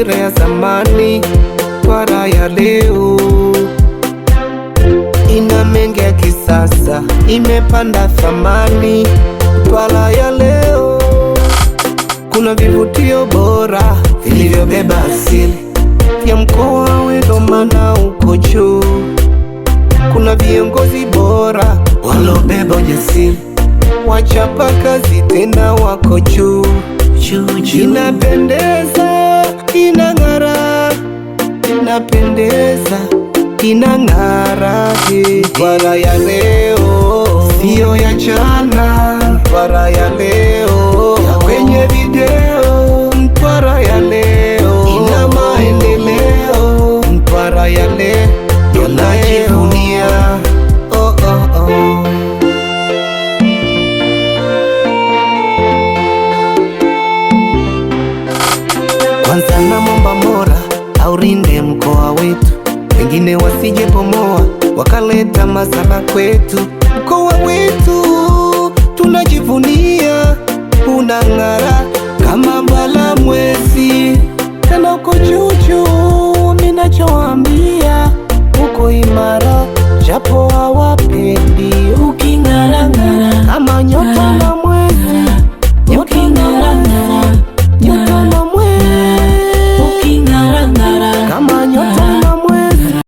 taswira ya zamani. Mtwara ya leo ina mengi ya kisasa, imepanda thamani. Mtwara ya leo kuna vivutio bora vilivyobeba asili ya mkoa wetu, ndo maana uko juu. Kuna viongozi bora walobeba ujasiri, wachapa kazi tena wako juu. Inapendeza, inang'ara, inapendeza, inang'ara. Mtwara ya leo sio ya jana. Mtwara ya leo ya kwenye video. Mtwara ya leo ina maendeleo. Mtwara ya leo tunajivunia. Oh, oh, oh. Kwanza namwomba Mola aurinde mkoa wetu, wengine wasije pomoa wakaleta masala kwetu. Mkoa wetu tunajivunia, unang'ara kama mbala mwezi, tena uko juu juu. Ninachoambia uko imara, japo